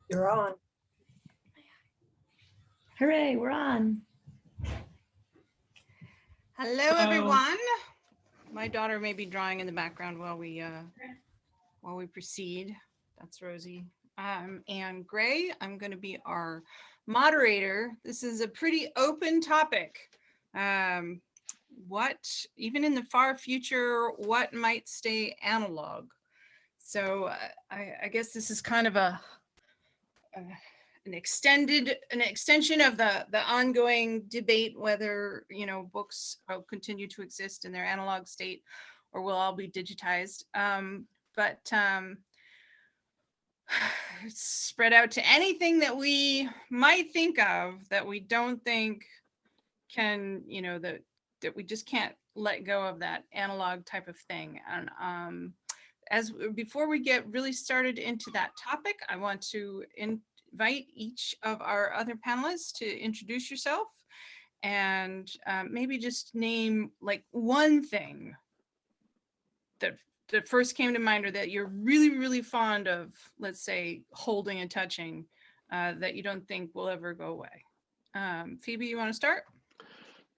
You're on. Hooray, we're on. Hello, everyone. My daughter may be drawing in the background while we proceed. That's Rosie. And Gray, I'm going to be our moderator. This is a pretty open topic. What, even in the far future, what might stay analog? So I guess this is kind of an extension of the ongoing debate whether books will continue to exist in their analog state or will all be digitized. But it's spread out to anything that we might think of that we don't think can, that we just can't let go of that analog type of thing. And before we get really started into that topic, I want to invite each of our other panelists to introduce yourself and maybe just name like one thing that first came to mind or that you're really, really fond of, let's say, holding and touching that you don't think will ever go away. Phoebe, you want to start?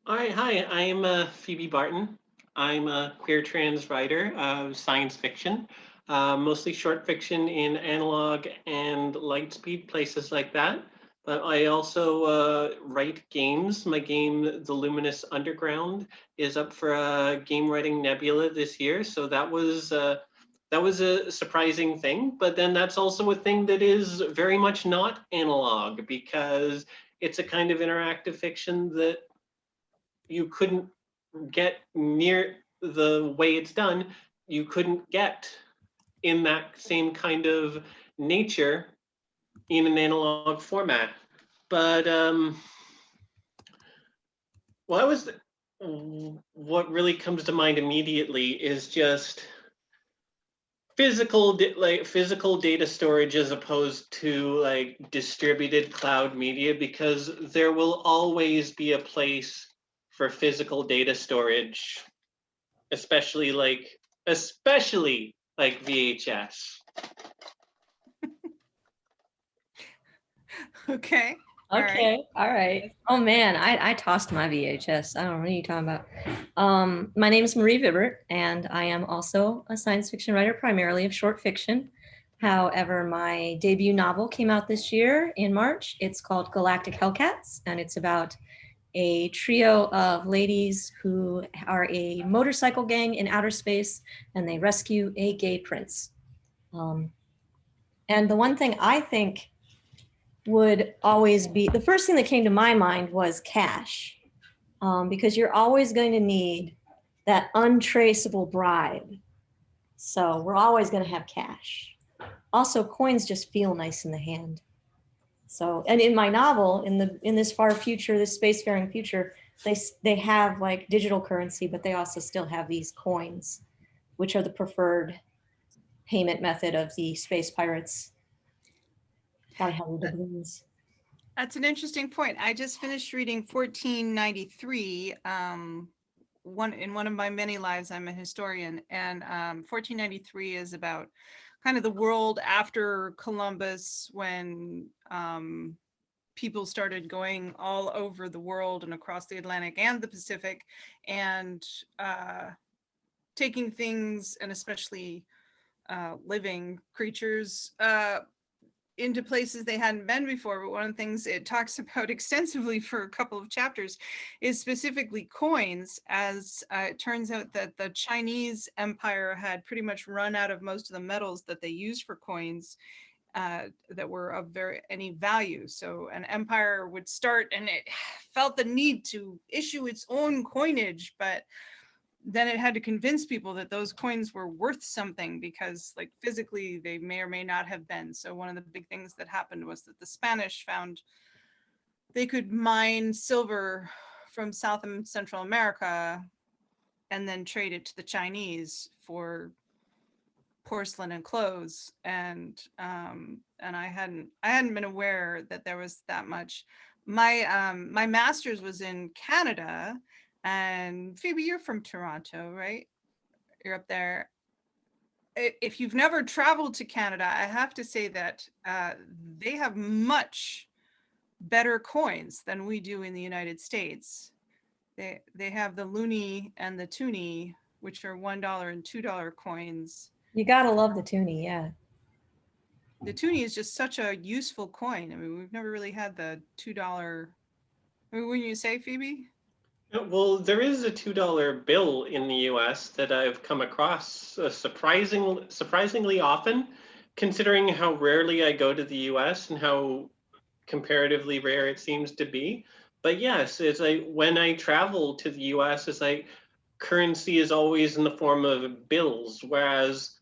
All right, hi, I'm Phoebe Barton. I'm a queer trans writer of science fiction, mostly short fiction in analog and lightspeed, places like that. But I also write games. My game, The Luminous Underground, is up for a game writing nebula this year. So that was a surprising thing. But then that's also a thing that is very much not analog because it's a kind of interactive fiction that you couldn't get near the way it's done. You couldn't get in that same kind of nature in an analog format. But what really comes to mind immediately is just physical data storage as opposed to like distributed cloud media, because there will always be a place for physical data storage, especially like VHS. Okay. Okay, all right. Oh man, I tossed my VHS. I don't know what you're talking about. My name is Marie Vibbert, and I am also a science fiction writer, primarily of short fiction. However, my debut novel came out this year in March. It's called Galactic Hellcats, and it's about a trio of ladies who are a motorcycle gang in outer space, and they rescue a gay prince. And the one thing I think would always be, the first thing that came to my mind was cash, because you're always going to need that untraceable bribe. So we're always going to have cash. Also, coins just feel nice in the hand. So, and in my novel, in this far future, this spacefaring future, they have like digital currency, but they also still have these coins, which are the preferred payment method of the space pirates. Gotta have the doubloons. That's an interesting point. I just finished reading 1493. In one of my many lives, I'm a historian, and 1493 is about kind of the world after Columbus, when people started going all over the world and across the Atlantic and the Pacific, and taking things, and especially living creatures, into places they hadn't been before. But one of the things it talks about extensively for a couple of chapters is specifically coins, as it turns out that the Chinese empire had pretty much run out of most of the metals that they used for coins that were of any value. So an empire would start and it felt the need to issue its own coinage, but then it had to convince people that those coins were worth something, because like physically they may or may not have been. So one of the big things that happened was that the Spanish found they could mine silver from South and Central America and then trade it to the Chinese for porcelain and clothes. And I hadn't been aware that there was that much. My master's was in Canada. And Phoebe, you're from Toronto, right? You're up there. if you've never traveled to Canada, I have to say that they have much better coins than we do in the United States. They have the loonie and the toonie, which are $1 and $2 coins. You gotta love the toonie, yeah. The toonie is just such a useful coin. I mean, we've never really had the $2. I mean, wouldn't you say, Phoebe? Well, there is a $2 bill in the US that I've come across surprisingly often, considering how rarely I go to the US and how comparatively rare it seems to be. But yes, it's like when I travel to the US, it's like currency is always in the form of bills, whereas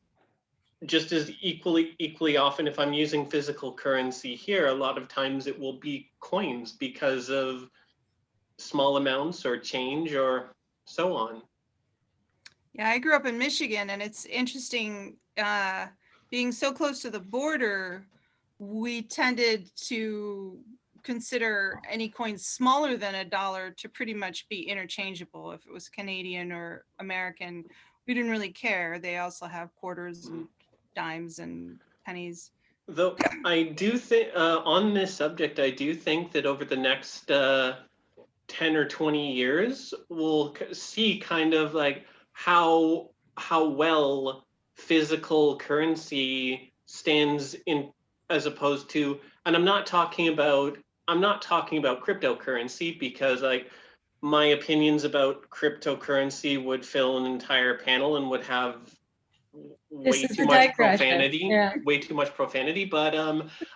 just as equally often, if I'm using physical currency here, a lot of times it will be coins because of small amounts or change or so on. Yeah, I grew up in Michigan, and it's interesting being so close to the border, we tended to consider any coins smaller than $1 to pretty much be interchangeable. If it was Canadian or American, we didn't really care. They also have quarters and dimes and pennies. Though I do think on this subject, I do think that over the next 10 or 20 years, we'll see kind of like how well physical currency stands in as opposed to, and I'm not talking about cryptocurrency, because like my opinions about cryptocurrency would fill an entire panel and would have This way is too the much digression. profanity, Yeah. way too much profanity. But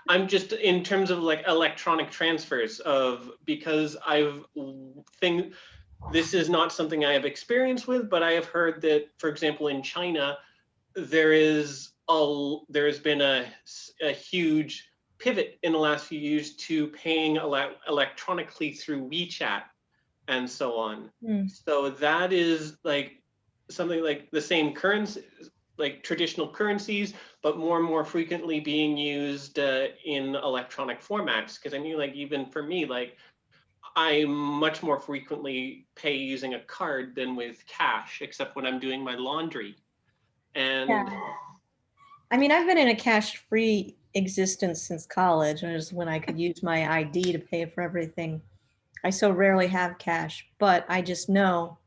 I'm just in terms of like electronic transfers of, because this is not something I have experience with, but I have heard that, for example, in China, there's been a huge pivot in the last few years to paying electronically through WeChat and so on. So that is like something like the same currency, like traditional currencies, but more and more frequently being used in electronic formats. Because I mean, like even for me, like I much more frequently pay using a card than with cash, except when I'm doing my laundry. And Yeah. I mean, I've been in a cash-free existence since college, and it was when I could use my ID to pay for everything. I so rarely have cash, but I just know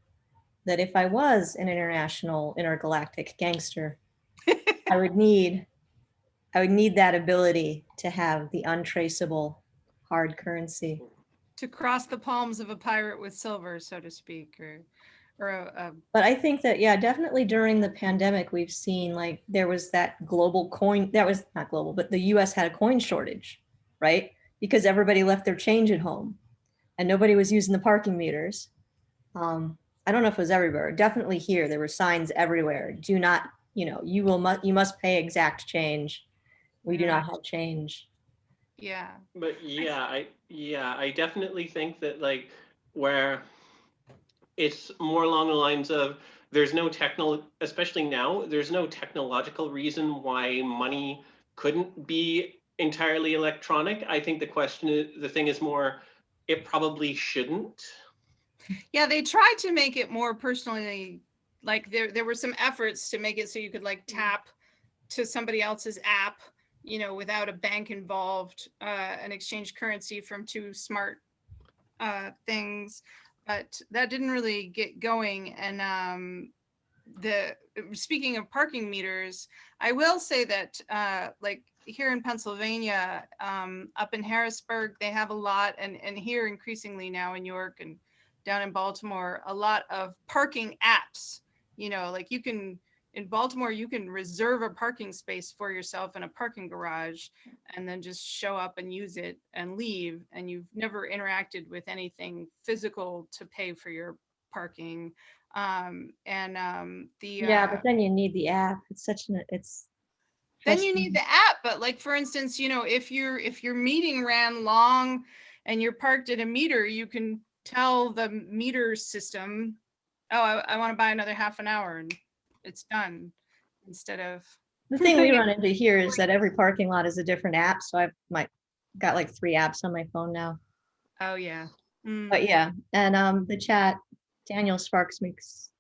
that if I was an international intergalactic gangster, I would need that ability to have the untraceable hard currency. To cross the palms of a pirate with silver, so to speak, or a But I think that, yeah, definitely during the pandemic, we've seen like there was that global coin, that was not global, but the US had a coin shortage, right? Because everybody left their change at home and nobody was using the parking meters. I don't know if it was everywhere. Definitely here, there were signs everywhere. Do not, you must pay exact change. We do not have change. yeah. But I definitely think that like where it's more along the lines of there's no especially now, there's no technological reason why money couldn't be entirely electronic. I think the thing is more, it probably shouldn't. Yeah, they tried to make it more personally, like there were some efforts to make it so you could like tap to somebody else's app, without a bank involved, and exchange currency from two smart things, but that didn't really get going. And speaking of parking meters, I will say that like here in Pennsylvania, up in Harrisburg, they have a lot, and here increasingly now in York and down in Baltimore, a lot of parking apps. Like in Baltimore, you can reserve a parking space for yourself in a parking garage and then just show up and use it and leave. And you've never interacted with anything physical to pay for your parking. Yeah, but then you need the app. Then you need the app. But like, for instance, if your meeting ran long and you're parked at a meter, you can tell the meter system, oh, I want to buy another half an hour, and it's done, instead of the thing we run into here is that every parking lot is a different app. So I've got like 3 apps on my phone now. Oh yeah. But yeah, and the chat, Daniel Sparks makes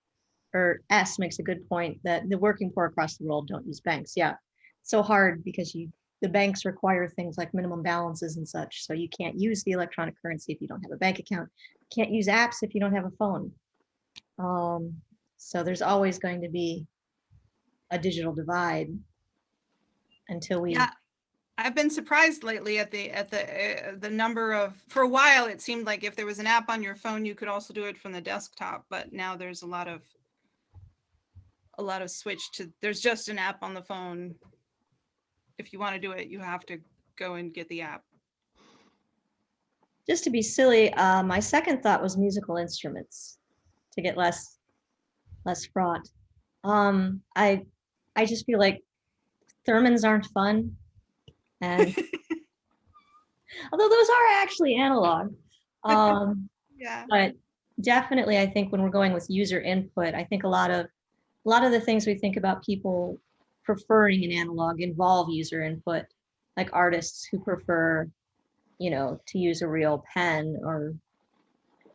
or S makes a good point that the working poor across the world don't use banks. Yeah, it's so hard because the banks require things like minimum balances and such. So you can't use the electronic currency if you don't have a bank account. You can't use apps if you don't have a phone. So there's always going to be a digital divide until we. Yeah, I've been surprised lately at the number of, for a while it seemed like if there was an app on your phone you could also do it from the desktop, but now there's a lot of switch to, there's just an app on the phone. If you want to do it, you have to go and get the app. Just to be silly, my second thought was musical instruments to get less fraught. I just feel like theremins aren't fun, and although those are actually analog, Yeah. but definitely I think when we're going with user input, I think a lot of the things we think about people preferring an analog involve user input, like artists who prefer, to use a real pen, or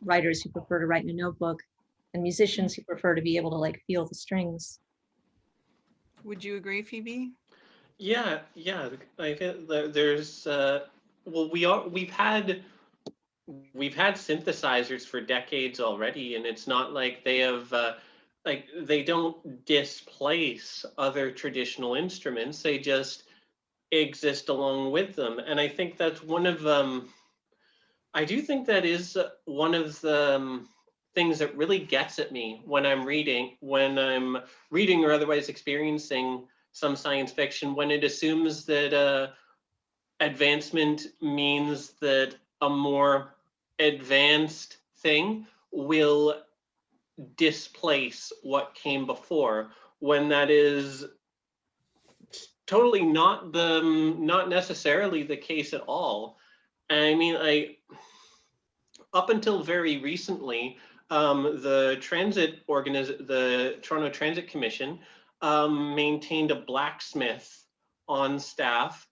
writers who prefer to write in a notebook, and musicians who prefer to be able to like feel the strings. Would you agree, Phoebe? Yeah. I think there's well, we've had synthesizers for decades already, and it's not like they have like they don't displace other traditional instruments. They just exist along with them, and I think that's one of I do think that is one of the things that really gets at me when I'm reading or otherwise experiencing some science fiction, when it assumes that advancement means that a more advanced thing will displace what came before, when that is totally not necessarily the case at all. I mean, up until very recently, the Toronto Transit Commission maintained a blacksmith on staff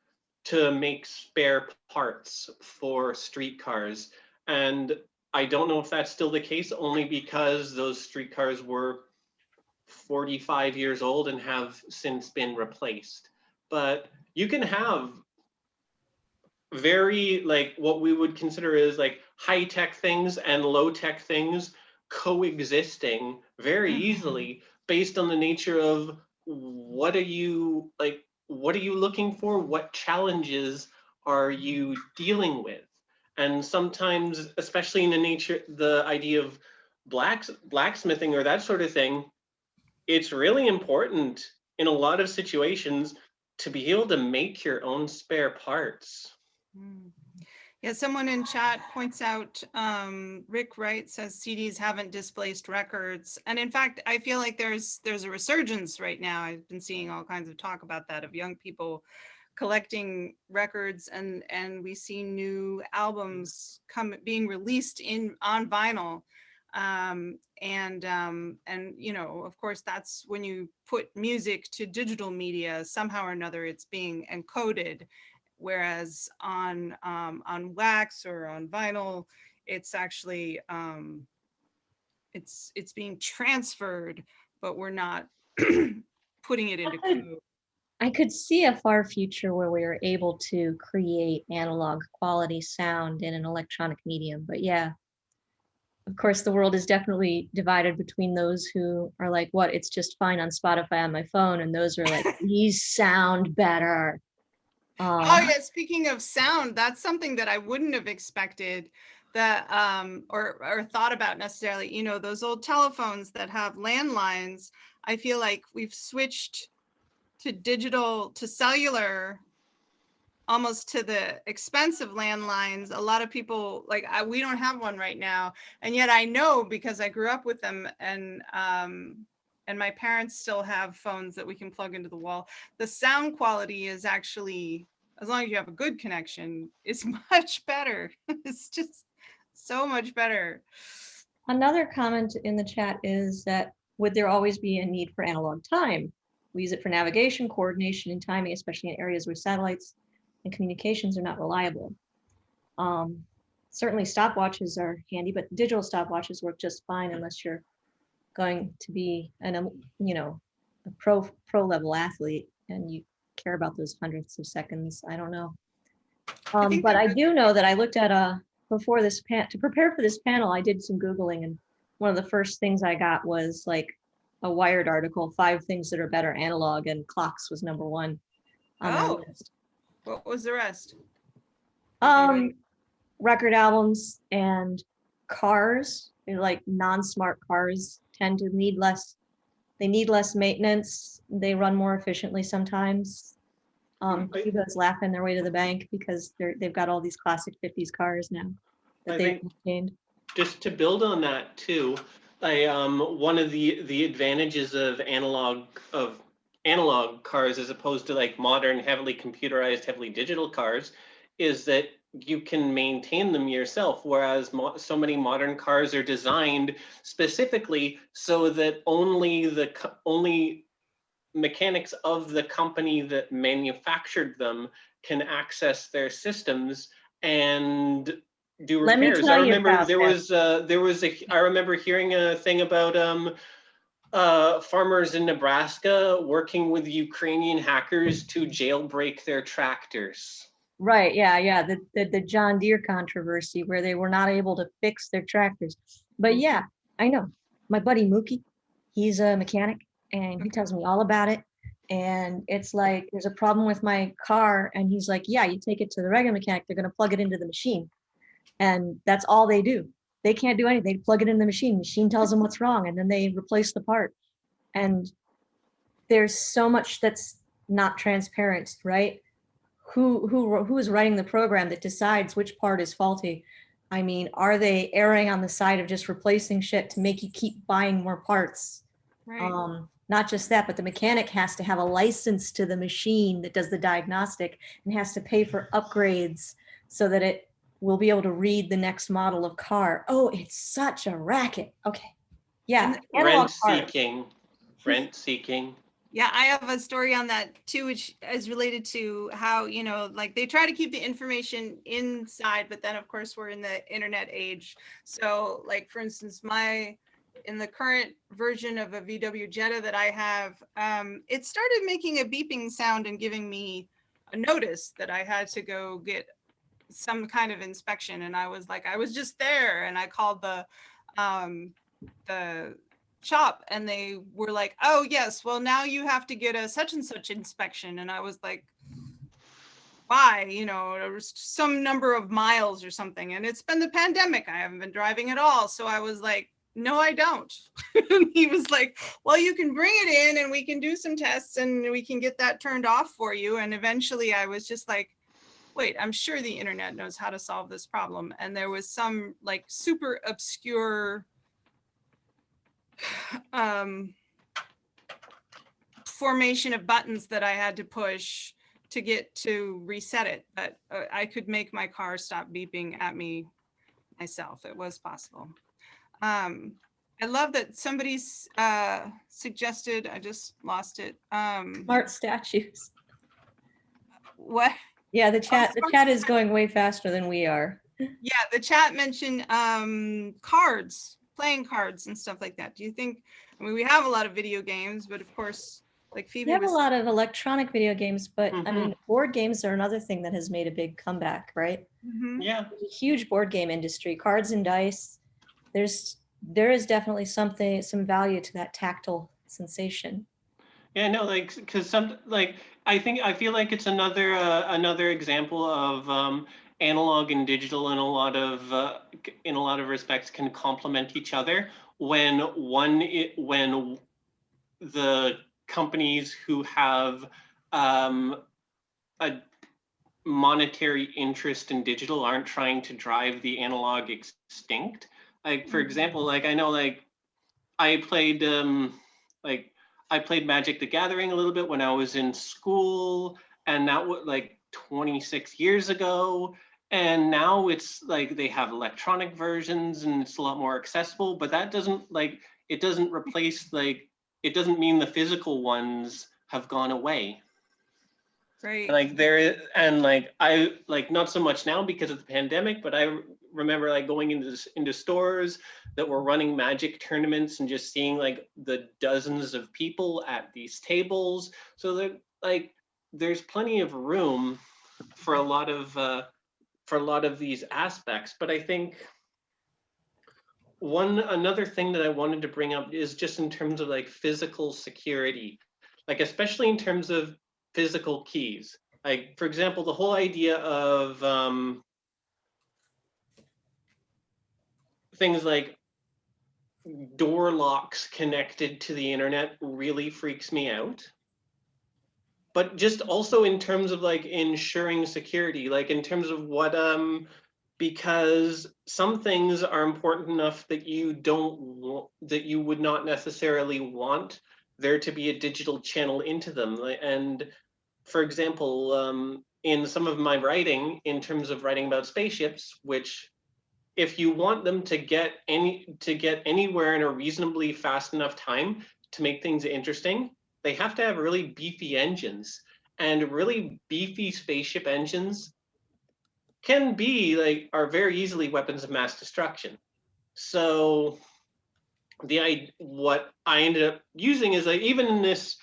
to make spare parts for streetcars. And I don't know if that's still the case, only because those streetcars were 45 years old and have since been replaced. But you can have very, like, what we would consider as like high-tech things and low-tech things coexisting very easily, based on the nature of what are you looking for, what challenges are you dealing with. And sometimes, especially in the idea of blacksmithing or that sort of thing, it's really important in a lot of situations to be able to make your own spare parts. Yeah, someone in chat points out, Rick Wright says CDs haven't displaced records. And in fact, I feel like there's a resurgence right now. I've been seeing all kinds of talk about that, of young people collecting records, and we see new albums being released on vinyl. And of course, that's when you put music to digital media, somehow or another it's being encoded, whereas on wax or on vinyl, it's actually it's being transferred, but we're not putting it into code. I could see a far future where we are able to create analog quality sound in an electronic medium. But yeah, of course, the world is definitely divided between those who are like, what, it's just fine on Spotify on my phone, and those are like, these sound better. Oh yeah, speaking of sound, that's something that I wouldn't have expected, that or thought about necessarily. Those old telephones that have landlines, I feel like we've switched to cellular, almost to the expense of landlines. A lot of people, like, we don't have one right now, and yet I know, because I grew up with them, and my parents still have phones that we can plug into the wall. The sound quality is actually, as long as you have a good connection, is much better. It's just so much better. Another comment in the chat is that, would there always be a need for analog time? We use it for navigation, coordination, and timing, especially in areas where satellites and communications are not reliable. Certainly stopwatches are handy, but digital stopwatches work just fine unless you're going to be you know, a pro level athlete and you care about those hundredths of seconds. I don't know. I think But there I was- do know that I looked at before this to prepare for this panel, I did some Googling, and one of the first things I got was like a Wired article, 5 things that are better analog, and clocks was number 1 on that Oh. list. What was the rest? Record albums and cars, like non-smart cars tend to need less, they need less maintenance. They run more efficiently sometimes. Cuba's laughing their way to the bank because they've got all these classic 50s cars now that they've maintained. Just to build on that too, one of the advantages of analog cars as opposed to like modern, heavily computerized, heavily digital cars is that you can maintain them yourself, whereas so many modern cars are designed specifically so that only mechanics of the company that manufactured them can access their systems and do Let me repairs. tell I you remember about that. I remember hearing a thing about farmers in Nebraska working with Ukrainian hackers to jailbreak their tractors. Right, yeah. The John Deere controversy where they were not able to fix their tractors. But yeah, I know. My buddy Mookie, he's a mechanic and he tells me all about it. And it's like, there's a problem with my car. And he's like, yeah, you take it to the regular mechanic, they're going to plug it into the machine. And that's all they do. They can't do anything. They plug it in the machine. Machine tells them what's wrong and then they replace the part. And there's so much that's not transparent, right? Who is writing the program that decides which part is faulty? I mean, are they erring on the side of just replacing shit to make you keep buying more parts? Right. Not just that, but the mechanic has to have a license to the machine that does the diagnostic and has to pay for upgrades so that it will be able to read the next model of car. Oh, it's such a racket. Okay. Yeah. Rent seeking. Yeah, I have a story on that too, which is related to how, like they try to keep the information inside, but then of course we're in the internet age. So like, for instance, in the current version of a VW Jetta that I have, it started making a beeping sound and giving me a notice that I had to go get some kind of inspection. And I was like, I was just there, and I called the shop and they were like, oh yes, well now you have to get a such and such inspection. And I was like, why? There was some number of miles or something, and it's been the pandemic, I haven't been driving at all. So I was like, no, I don't. And he was like, well, you can bring it in and we can do some tests and we can get that turned off for you. And eventually I was just like, wait, I'm sure the internet knows how to solve this problem. And there was some like super obscure formation of buttons that I had to push to get to reset it, but I could make my car stop beeping at me myself. It was possible. I love that somebody's suggested, I just lost it. Smart statues. What? Yeah, the chat is going way faster than we are. Yeah, the chat mentioned cards, playing cards and stuff like that. Do you think, I mean, we have a lot of video games, but of course, like Phoebe We have was, a lot of electronic video games, but I Mhm. mean, board games are another thing that has made a big comeback, right? Mhm. Yeah. There's a huge board game industry, cards and dice. There is definitely some value to that tactile sensation. Yeah, no, like, because I feel like it's another example of analog and digital in a lot of respects can complement each other when the companies who have a monetary interest in digital aren't trying to drive the analog extinct. Like, for example, like I know, like I played I played Magic the Gathering a little bit when I was in school, and that was like 26 years ago. And now it's like they have electronic versions and it's a lot more accessible, but that doesn't it doesn't replace it doesn't mean the physical ones have gone away. right. Like I not so much now because of the pandemic, but I remember like going into stores that were running Magic tournaments and just seeing like the dozens of people at these tables. So that like there's plenty of room for a lot of these aspects. But I think another thing that I wanted to bring up is just in terms of like physical security, like especially in terms of physical keys. Like for example, the whole idea of things like door locks connected to the internet really freaks me out. But just also in terms of like ensuring security, like in terms of what because some things are important enough that that you would not necessarily want there to be a digital channel into them. And for example, in some of my writing, in terms of writing about spaceships, which if you want them to get anywhere in a reasonably fast enough time to make things interesting, they have to have really beefy engines, and really beefy spaceship engines are very easily weapons of mass destruction. So what I ended up using is like, even in this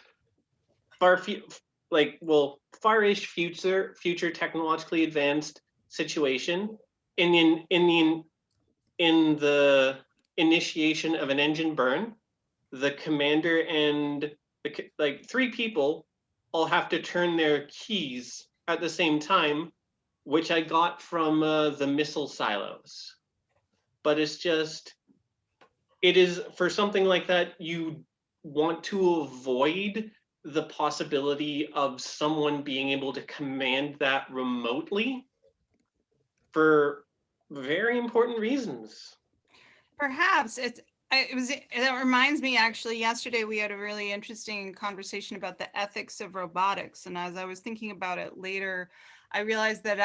far-ish future technologically advanced situation, in the initiation of an engine burn, the commander and three people all have to turn their keys at the same time, which I got from the missile silos. But it is for something like that, you want to avoid the possibility of someone being able to command that remotely for very important reasons. Perhaps it reminds me, actually, yesterday we had a really interesting conversation about the ethics of robotics. And as I was thinking about it later, I realized that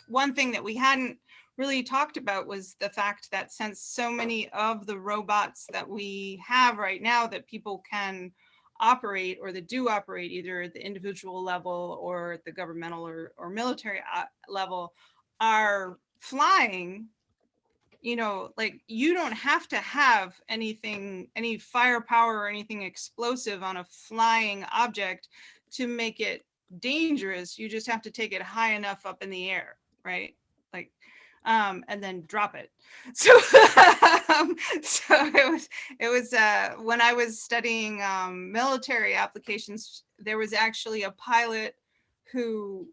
one thing that we hadn't really talked about was the fact that since so many of the robots that we have right now that people can operate, or that do operate either at the individual level or at the governmental or military level, are flying, like you don't have to have any firepower or anything explosive on a flying object to make it dangerous. You just have to take it high enough up in the air, right? Like, and then drop it. So, so it was when I was studying military applications, there was actually a pilot who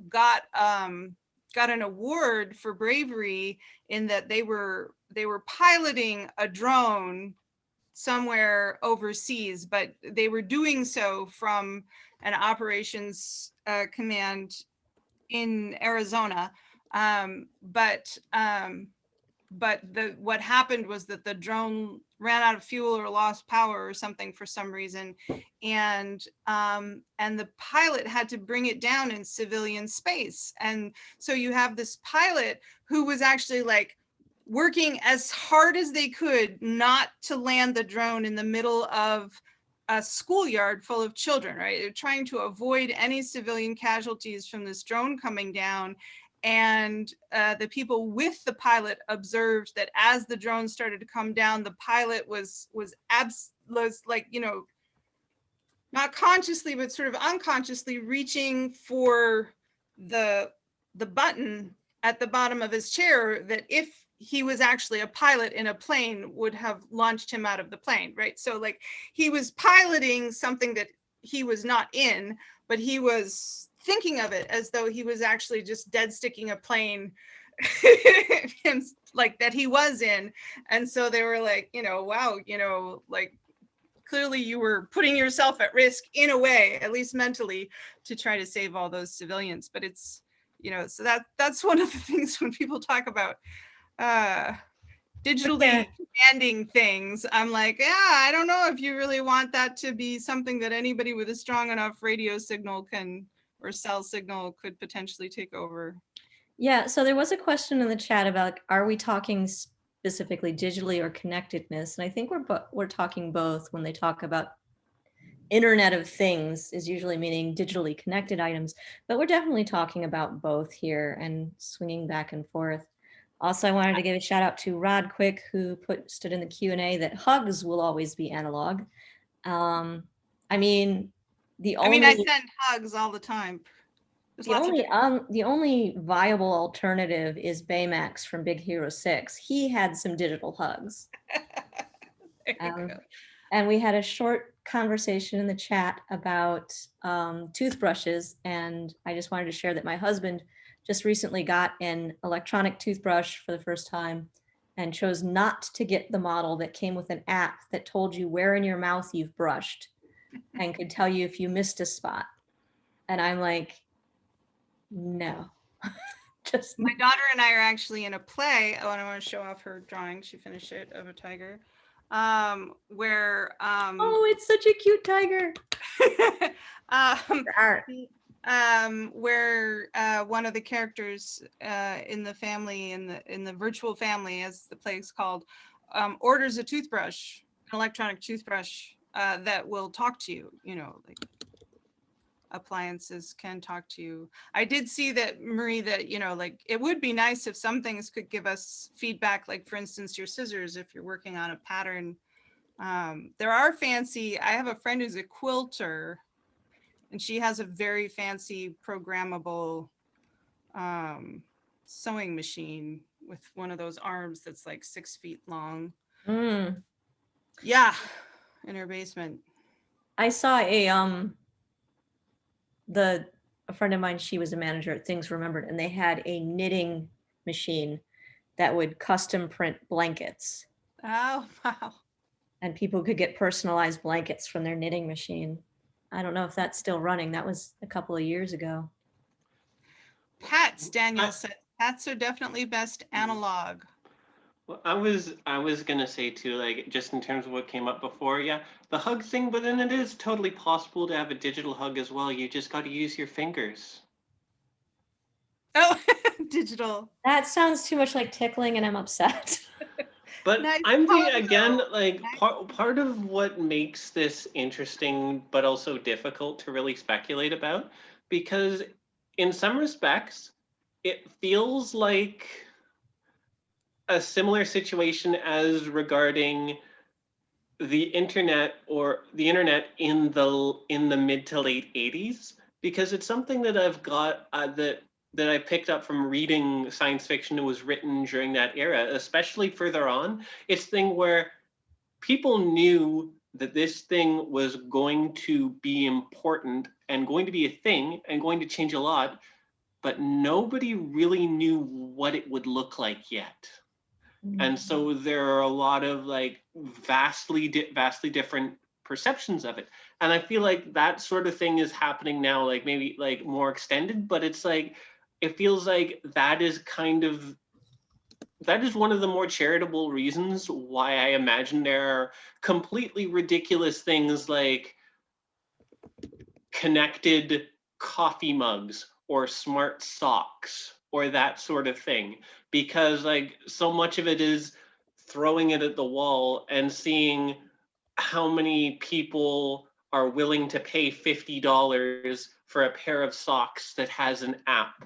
got an award for bravery in that they were piloting a drone somewhere overseas, but they were doing so from an operations command in Arizona. But what happened was that the drone ran out of fuel or lost power or something for some reason, and the pilot had to bring it down in civilian space. And so you have this pilot who was actually like working as hard as they could not to land the drone in the middle of a schoolyard full of children, right? They're trying to avoid any civilian casualties from this drone coming down. And the people with the pilot observed that as the drone started to come down, the pilot was like, not consciously, but sort of unconsciously reaching for the button at the bottom of his chair that, if he was actually a pilot in a plane, would have launched him out of the plane, right? So like he was piloting something that he was not in, but he was thinking of it as though he was actually just dead sticking a plane like that he was in. And so they were like, wow, like clearly you were putting yourself at risk in a way, at least mentally, to try to save all those civilians. But it's, so that's one of the things when people talk about digitally commanding things, I'm like, yeah, I don't know if you really want that to be something that anybody with a strong enough radio signal or cell signal could potentially take over. Yeah, so there was a question in the chat about, are we talking specifically digitally or connectedness? And I think we're talking both. When they talk about Internet of Things, is usually meaning digitally connected items, but we're definitely talking about both here and swinging back and forth. Also, I wanted to give a shout out to Rod Quick, who stood in the Q&A that hugs will always be analog. I mean, I send hugs all the time. There's the lots of the only viable alternative is Baymax from Big Hero 6. He had some digital hugs. There you go. And we had a short conversation in the chat about toothbrushes. And I just wanted to share that my husband just recently got an electronic toothbrush for the first time and chose not to get the model that came with an app that told you where in your mouth you've brushed and could tell you if you missed a spot. And I'm like, no. Just my daughter and I are actually in a play. Oh, and I want to show off her drawing. She finished it, of a tiger. Where oh, it's such a cute tiger. Where one of the characters in the family, in the virtual family, as the play is called, orders a toothbrush, an electronic toothbrush that will talk to you, you know, like appliances can talk to you. I did see that, Marie, that, you know, like it would be nice if some things could give us feedback, like for instance, your scissors, if you're working on a pattern. There are fancy, I have a friend who's a quilter, and she has a very fancy programmable sewing machine with one of those arms that's like 6 feet long. Yeah, in her basement. I saw a friend of mine, she was a manager at Things Remembered, and they had a knitting machine that would custom print blankets. Oh, wow. And people could get personalized blankets from their knitting machine. I don't know if that's still running. That was a couple of years ago. Pats, Daniel said, pats are definitely best analog. Well, I was gonna say too, like just in terms of what came up before, yeah, the hug thing, but then it is totally possible to have a digital hug as well. You just got to use your fingers. Oh, digital. That sounds too much like tickling, and I'm upset. But nice I'm thinking again, like part of what makes this interesting, but also difficult to really speculate about, because in some respects, it feels like a similar situation as regarding the internet in the mid to late 80s, because it's something that I've got that I picked up from reading science fiction that was written during that era, especially further on. It's thing where people knew that this thing was going to be important and going to be a thing and going to change a lot, but nobody really knew what it would look like yet. And so there are a lot of like vastly different perceptions of it. And I feel like that sort of thing is happening now, like maybe like more extended, but it's like, it feels like that is one of the more charitable reasons why I imagine there are completely ridiculous things like connected coffee mugs or smart socks or that sort of thing, because like so much of it is throwing it at the wall and seeing how many people are willing to pay $50 for a pair of socks that has an app.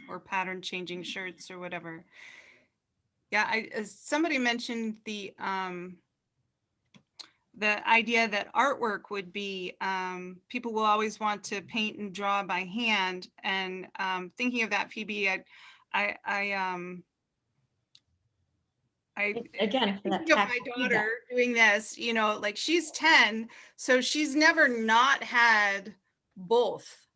Or pattern changing shirts or whatever. Yeah, somebody mentioned the idea that artwork would be, people will always want to paint and draw by hand. And thinking of that, Phoebe, again, think of my daughter doing this, you know, like she's 10, so she's never not had both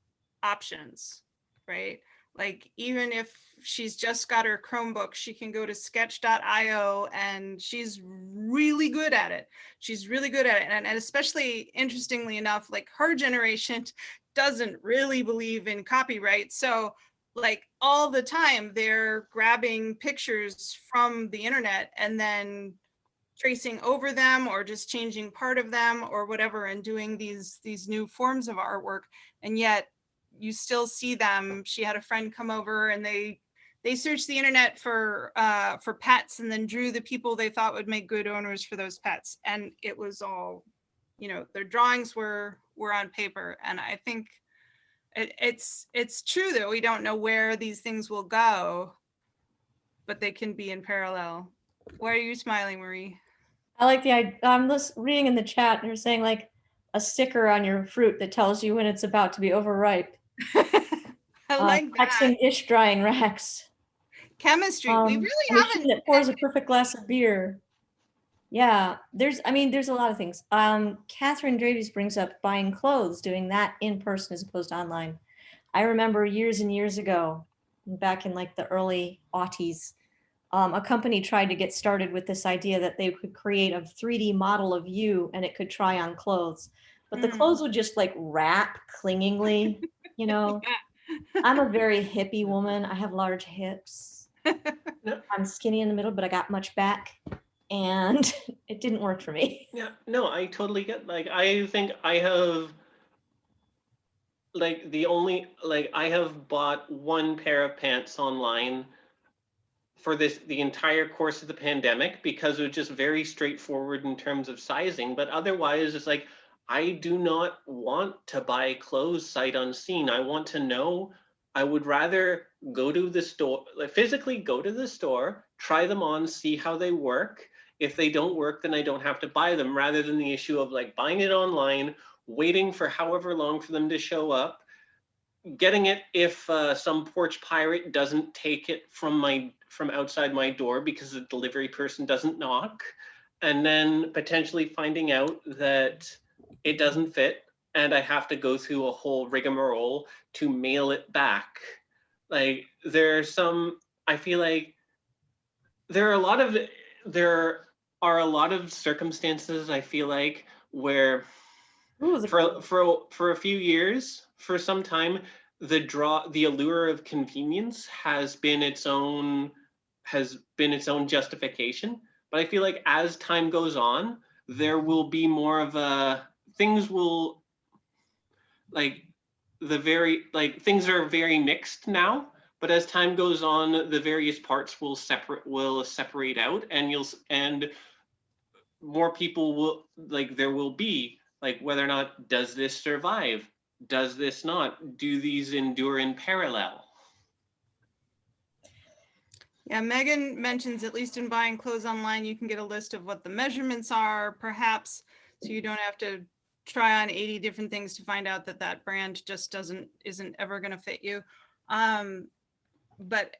options, right? Like even if she's just got her Chromebook, she can go to sketch.io and she's really good at it. She's really good at it. And especially interestingly enough, like her generation doesn't really believe in copyright. So like all the time they're grabbing pictures from the internet and then tracing over them or just changing part of them or whatever and doing these new forms of artwork. And yet you still see them. She had a friend come over and they searched the internet for pets and then drew the people they thought would make good owners for those pets. And it was all, you know, their drawings were on paper. And I think It's true that we don't know where these things will go, but they can be in parallel. Why are you smiling, Marie? I like I'm just reading in the chat and you're saying like a sticker on your fruit that tells you when it's about to be overripe. I like that. Texting dish drying racks. Chemistry. We really a haven't. machine that pours a perfect glass of beer. Yeah, there's a lot of things. Catherine Dravies brings up buying clothes, doing that in person as opposed to online. I remember years and years ago, back in like the early aughties, a company tried to get started with this idea that they could create a 3D model of you and it could try on clothes. But the clothes would just like wrap clingingly, you know. I'm a very hippie woman. I have large hips. I'm skinny in the middle, but I got much back. And it didn't work for me. Yeah, no, I totally get, like, I think I have, like, I have bought one pair of pants online for the entire course of the pandemic because it was just very straightforward in terms of sizing. But otherwise, it's like, I do not want to buy clothes sight unseen. I want to know. I would rather go to the store, like physically go to the store, try them on, see how they work. If they don't work, then I don't have to buy them, rather than the issue of like buying it online, waiting for however long for them to show up, getting it if some porch pirate doesn't take it from outside my door because the delivery person doesn't knock, and then potentially finding out that it doesn't fit and I have to go through a whole rigmarole to mail it back. Like I feel like there are a lot of circumstances, I feel like, where for a few years, for some time, the allure of convenience has been its own justification. But I feel like as time goes on, there will be more of a things will like things are very mixed now. But as time goes on, the various parts will separate out, and more people will, like, there will be like, whether or not does this survive, does this not, do these endure in parallel? Yeah, Megan mentions, at least in buying clothes online, you can get a list of what the measurements are, perhaps, so you don't have to try on 80 different things to find out that brand just isn't ever going to fit you. But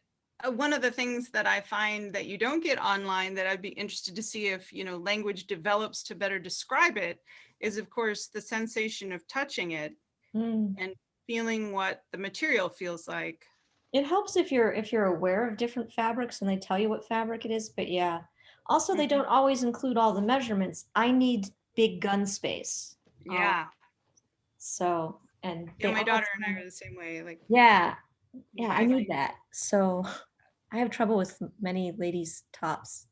one of the things that I find that you don't get online that I'd be interested to see if, language develops to better describe it is, of course, the sensation of touching it and feeling what the material feels like. It helps if you're aware of different fabrics and they tell you what fabric it is, but yeah. Also, they don't always include all the measurements. I need big gun space. Yeah. And my daughter and I are the same way. Like, yeah, I need that. So I have trouble with many ladies' tops.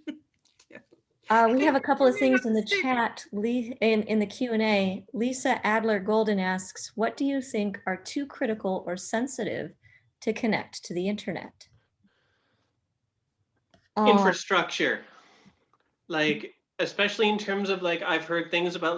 We have a couple of things in the chat. In the Q&A, Lisa Adler Golden asks, what do you think are too critical or sensitive to connect to the internet? Infrastructure, like, especially in terms of, like, I've heard things about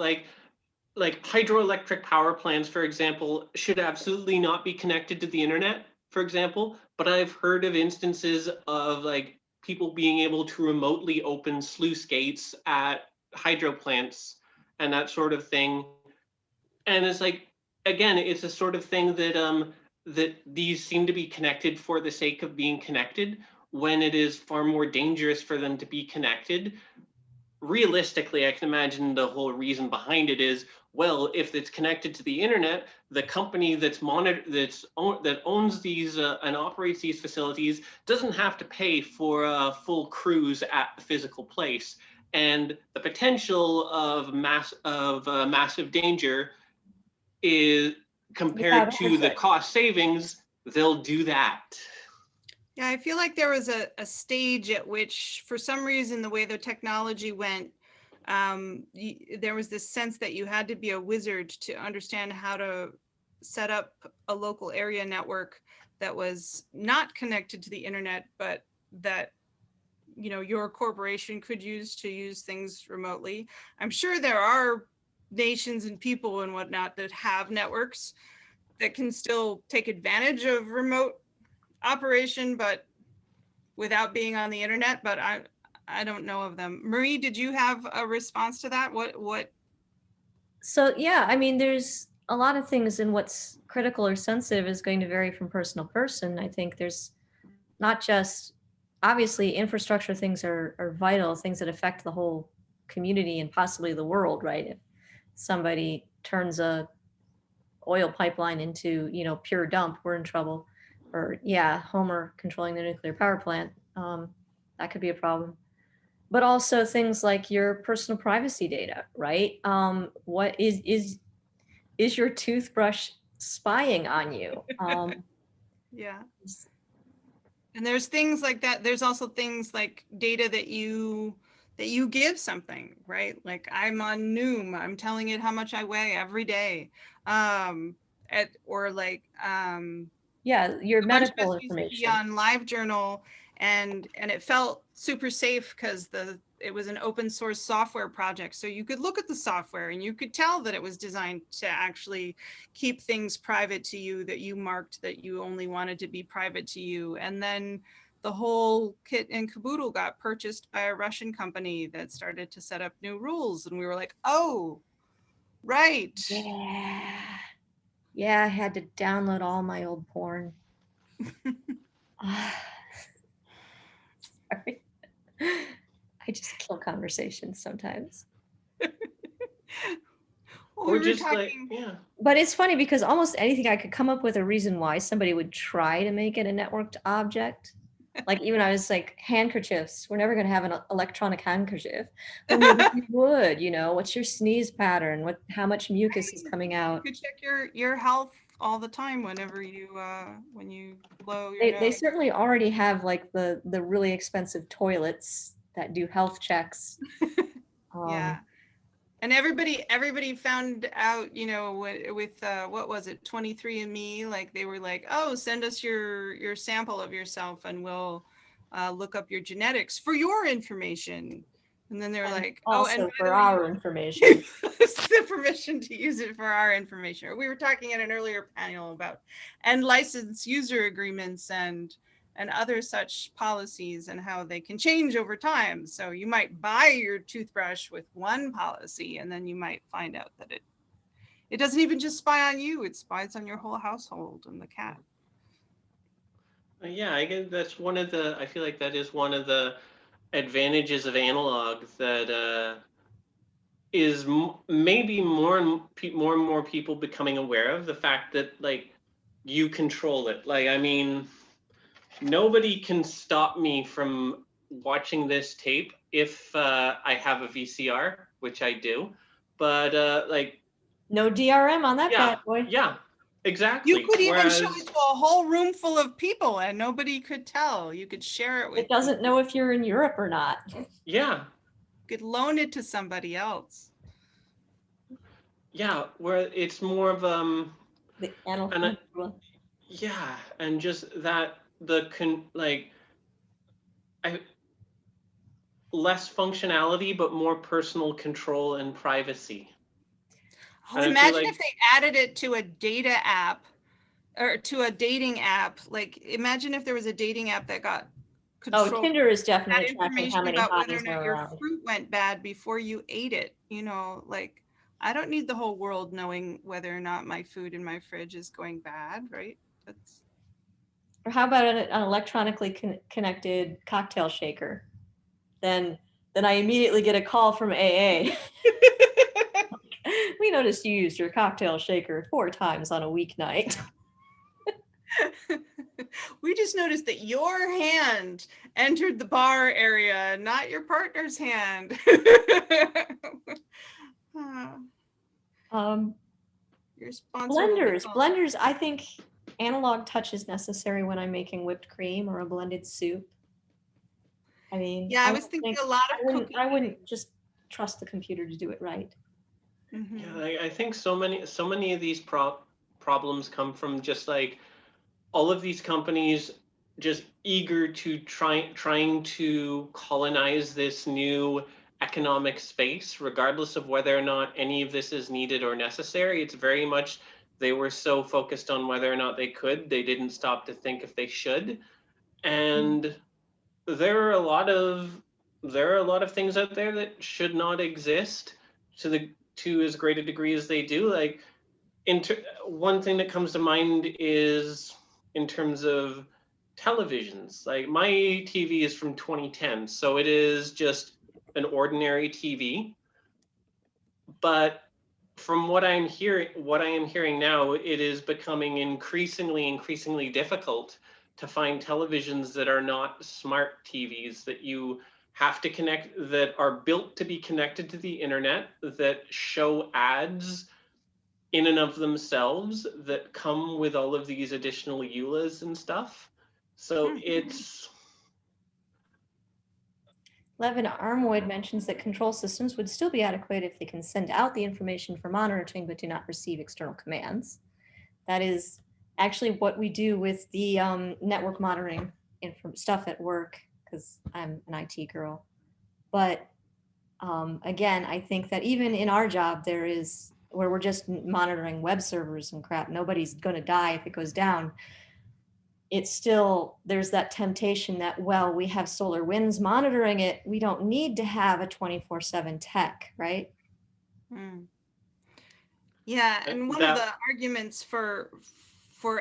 like hydroelectric power plants, for example, should absolutely not be connected to the internet, for example. But I've heard of instances of like people being able to remotely open sluice gates at hydro plants and that sort of thing. And it's like, again, it's a sort of thing that that these seem to be connected for the sake of being connected, when it is far more dangerous for them to be connected. Realistically, I can imagine the whole reason behind it is, well, if it's connected to the internet, the company that owns these and operates these facilities doesn't have to pay for full crews at the physical place, and the potential of massive danger is compared to the cost savings. They'll do that. Yeah, I feel like there was a stage at which, for some reason, the way the technology went, there was this sense that you had to be a wizard to understand how to set up a local area network that was not connected to the internet, but that, your corporation could use to use things remotely. I'm sure there are nations and people and whatnot that have networks that can still take advantage of remote operation, but without being on the internet, but I don't know of them. Marie, did you have a response to that? What? So yeah, I mean, there's a lot of things, and what's critical or sensitive is going to vary from person to person. I think there's not just, obviously infrastructure things are vital, things that affect the whole community and possibly the world, right? If somebody turns a oil pipeline into, pure dump, we're in trouble. Or yeah, Homer controlling the nuclear power plant, that could be a problem. But also things like your personal privacy data, right? What is your toothbrush spying on you? Yeah. And there's things like that. There's also things like data that you give something, right? Like I'm on Noom, I'm telling it how much I weigh every day. Yeah, your a bunch of medical us used to be information. on LiveJournal, and it felt super safe because it was an open source software project. So you could look at the software and you could tell that it was designed to actually keep things private to you, that you marked that you only wanted to be private to you. And then the whole kit and caboodle got purchased by a Russian company that started to set up new rules. And we were like, oh, right. Yeah, I had to download all my old porn. Sorry. I just kill conversations sometimes. Well, we were talking, yeah. But it's funny because almost anything I could come up with a reason why somebody would try to make it a networked object. Like even I was like, handkerchiefs, we're never going to have an electronic handkerchief. But maybe we would, what's your sneeze pattern? How much mucus is coming out? you could check your health all the time whenever you when you blow your They nose. certainly already have like the really expensive toilets that do health checks. Yeah. And everybody found out, with what was it, 23andMe, like they were like, oh, send us your sample of yourself and we'll look up your genetics for your information. And then they were like, oh, and also for our information. the permission to use it for our information. We were talking at an earlier panel about and license user agreements and other such policies and how they can change over time. So you might buy your toothbrush with one policy and then you might find out that it doesn't even just spy on you, it spies on your whole household and the cat. Yeah, I guess I feel like that is one of the advantages of analog that is maybe more and more people becoming aware of the fact that like you control it. Like, I mean, nobody can stop me from watching this tape if I have a VCR, which I do. But like, no DRM on that bad boy. Yeah, exactly. You could even show it to a whole room full of people and nobody could tell. You could share it with. It doesn't know if you're in Europe or not. Yeah. You could loan it to somebody else. Yeah, where it's more of the yeah, and just that less functionality but more personal control and privacy. Oh, imagine if they added it to a data app or to a dating app. Like imagine if there was a dating app that got control. Oh, Tinder is definitely tracking how many about whether or hotties not are your around. fruit went bad before you ate it. Like I don't need the whole world knowing whether or not my food in my fridge is going bad, right? Or how about an electronically connected cocktail shaker? Then I immediately get a call from AA. We noticed you used your cocktail shaker 4 times on a weeknight. We just noticed that your hand entered the bar area, not your partner's hand. Blenders. I think analog touch is necessary when I'm making whipped cream or a blended soup. I mean, yeah, I was thinking a lot of cooking. I wouldn't just trust the computer to do it right. Mm-hmm. Yeah, I think so many of these problems come from just like all of these companies just eager to trying to colonize this new economic space, regardless of whether or not any of this is needed or necessary. It's very much they were so focused on whether or not they could, they didn't stop to think if they should. And there are a lot of things out there that should not exist to as great a degree as they do. Like one thing that comes to mind is in terms of televisions. Like my TV is from 2010, so it is just an ordinary TV. But from what I am hearing now, it is becoming increasingly difficult to find televisions that are not smart TVs, that you have to connect, that are built to be connected to the internet, that show ads in and of themselves, that come with all of these additional EULAs and stuff. So it's... Levin Armoid mentions that control systems would still be adequate if they can send out the information for monitoring but do not receive external commands. That is actually what we do with the network monitoring stuff at work, because I'm an IT girl. But again, I think that even in our job, there is where we're just monitoring web servers and crap. Nobody's going to die if it goes down. It's still, there's that temptation that, well, we have SolarWinds monitoring it. We don't need to have a 24/7 tech, right? Yeah, and one of the arguments for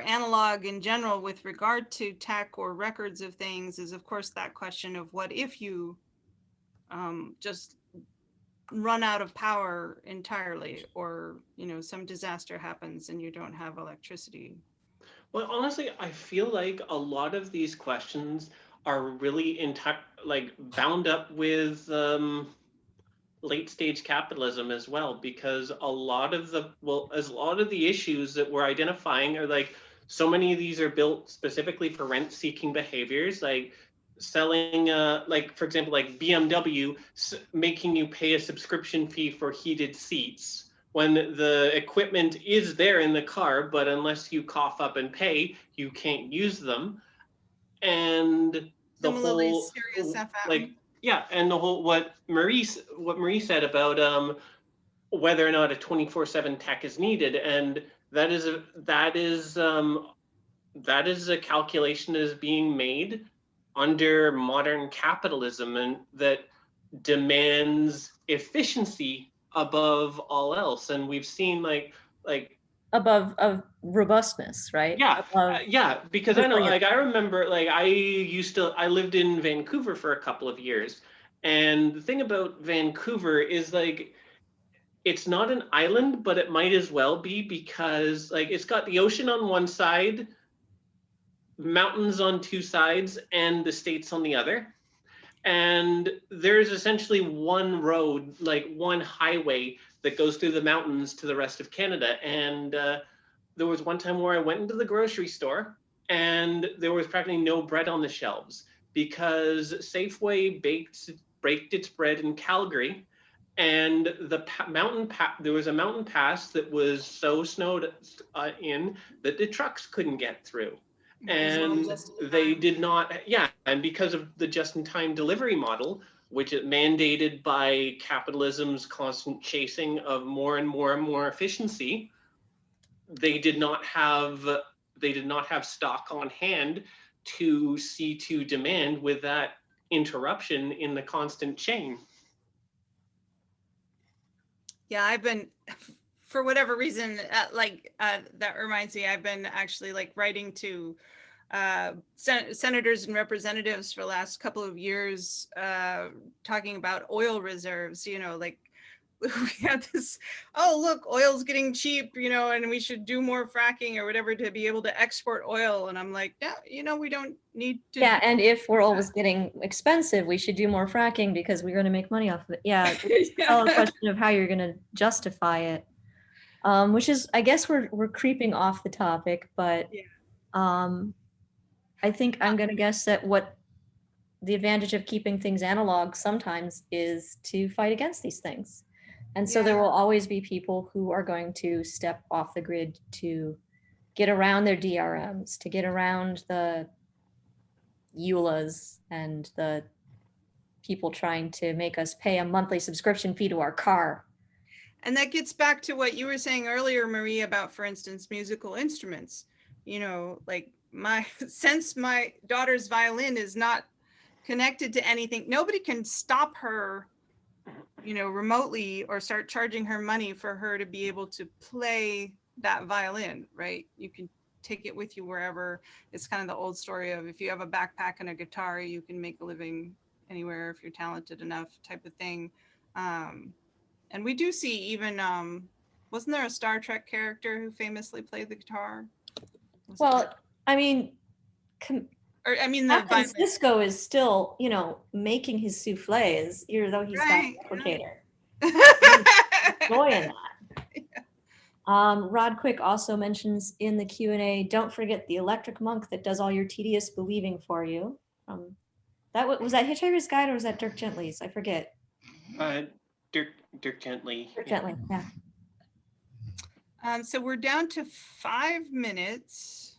analog in general with regard to tech or records of things is, of course, that question of what if you just run out of power entirely, or some disaster happens and you don't have electricity. Well, honestly, I feel like a lot of these questions are really bound up with late stage capitalism as well, because a lot of the issues that we're identifying are like, so many of these are built specifically for rent seeking behaviors, like selling like, for example, like BMW making you pay a subscription fee for heated seats when the equipment is there in the car, but unless you cough up and pay, you can't use them. And the whole, like, yeah, and the whole what Marie said about whether or not a 24/7 tech is needed, and that is a calculation that is being made under modern capitalism, and that demands efficiency above all else. And we've seen like above of robustness, right? Yeah, yeah, because I know, like, I remember, like, I lived in Vancouver for a couple of years, and the thing about Vancouver is, like, it's not an island, but it might as well be, because, like, it's got the ocean on one side, mountains on two sides, and the States on the other. And there's essentially one road, like one highway that goes through the mountains to the rest of Canada. And there was one time where I went into the grocery store and there was practically no bread on the shelves because Safeway baked its bread in Calgary, and there was a mountain pass that was so snowed in that the trucks couldn't get through. And they did not, and because of the just-in-time delivery model, which is mandated by capitalism's constant chasing of more and more and more efficiency, they did not have stock on hand to see to demand with that interruption in the constant chain. Yeah, I've been, for whatever reason, that reminds me, I've been actually like writing to senators and representatives for the last couple of years, talking about oil reserves, like we have this, oh, look, oil's getting cheap, and we should do more fracking or whatever to be able to export oil. And I'm like, yeah, we don't need to. Yeah, and if we're always getting expensive, we should do more fracking because we're going to make money off of it. Yeah, it's all a question of how you're going to justify it, which is, I guess we're creeping off the topic, but I think I'm going to guess that what the advantage of keeping things analog sometimes is to fight against these things. And so there will always be people who are going to step off the grid to get around their DRMs, to get around the EULAs and the people trying to make us pay a monthly subscription fee to our car. And that gets back to what you were saying earlier, Marie, about, for instance, musical instruments. You know, like since my daughter's violin is not connected to anything, nobody can stop her, you know, remotely or start charging her money for her to be able to play that violin, right? You can take it with you wherever. It's kind of the old story of if you have a backpack and a guitar, you can make a living anywhere if you're talented enough, type of thing. And we do see even, wasn't there a Star Trek character who famously played the guitar? Well, I mean, The Captain violin. Cisco is still, you know, making his souffles, even though he's Right, got a replicator. right. Joy in that. Rod Quick also mentions in the Q&A, don't forget the electric monk that does all your tedious believing for you. Was that Hitchhiker's Guide or was that Dirk Gently's? I forget. Dirk Gently. Dirk Gently, yeah. So we're down to 5 minutes.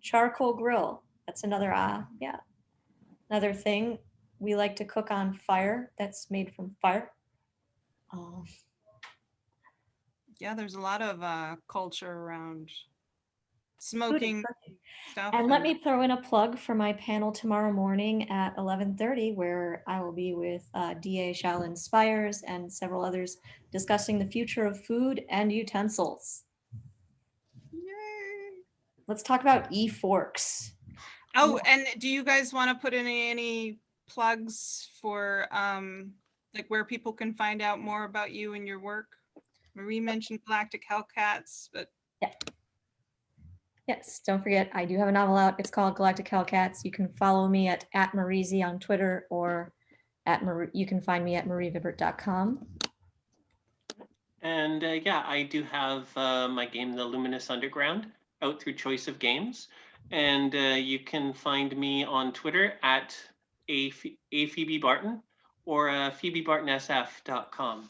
Charcoal grill. That's another, another thing. We like to cook on fire. That's made from fire. Yeah, there's a lot of culture around smoking stuff. And let me throw in a plug for my panel tomorrow morning at 11:30, where I will be with DA Shaolin Spires and several others discussing the future of food and utensils. Yay. Let's talk about e-forks. Oh, and do you guys want to put in any plugs for like where people can find out more about you and your work? Marie mentioned Galactic Hellcats, but yeah. Yes, don't forget, I do have a novel out. It's called Galactic Hellcats. You can follow me at Marizy on Twitter, or you can find me at marievibbert.com. And yeah, I do have my game, The Luminous Underground, out through Choice of Games. And you can find me on Twitter at a Phoebe Barton or phoebebartonsf.com.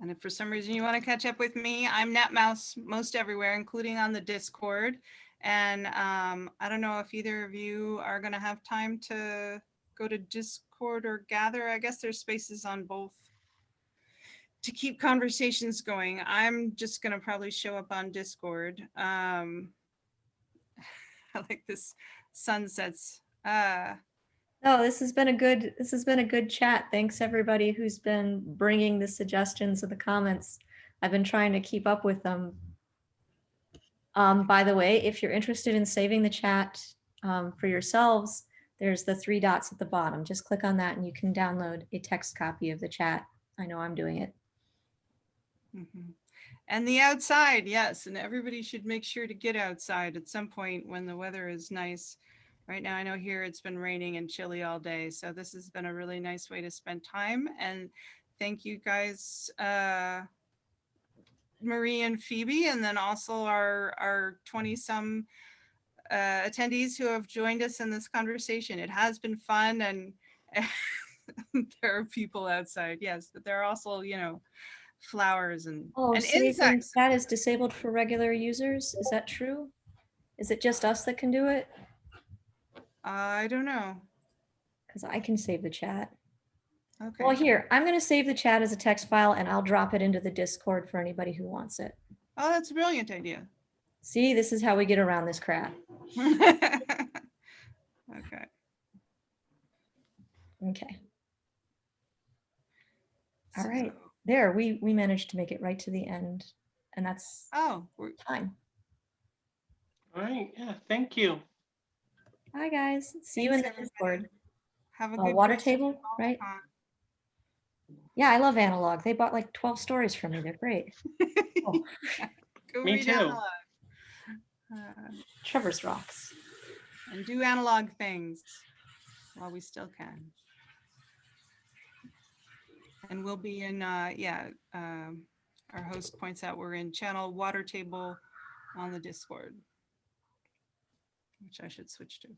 And if for some reason you want to catch up with me, I'm NetMouse most everywhere, including on the Discord. And I don't know if either of you are going to have time to go to Discord or Gather. I guess there's spaces on both to keep conversations going. I'm just going to probably show up on Discord. I like this sunsets. No, this has been a good chat. Thanks everybody who's been bringing the suggestions and the comments. I've been trying to keep up with them. By the way, if you're interested in saving the chat for yourselves, there's the 3 dots at the bottom. Just click on that and you can download a text copy of the chat. I know I'm doing it. Mm-hmm. And the outside, yes, and everybody should make sure to get outside at some point when the weather is nice. Right now, I know here it's been raining and chilly all day, so this has been a really nice way to spend time. And thank you guys, Marie and Phoebe, and then also our 20-some attendees who have joined us in this conversation. It has been fun, and there are people outside, yes, but there are also, you know, flowers and insects. That is disabled for regular users. Is that true? Is it just us that can do it? I don't know. Because I can save the chat. Okay. Well, here, I'm going to save the chat as a text file and I'll drop it into the Discord for anybody who wants it. Oh, that's a brilliant idea. See, this is how we get around this crap. Okay. Okay. All right. There, we managed to make it right to the end. And that's time. All right. Yeah. Thank you. Bye, guys. See you in the Discord. Have a good water table, right? Yeah, I love Analog. They bought like 12 stories from me. They're great. Oh. Go Me read too. Analog. Trevor's rocks. And do analog things while we still can. And we'll be in, our host points out we're in channel water table on the Discord, which I should switch to.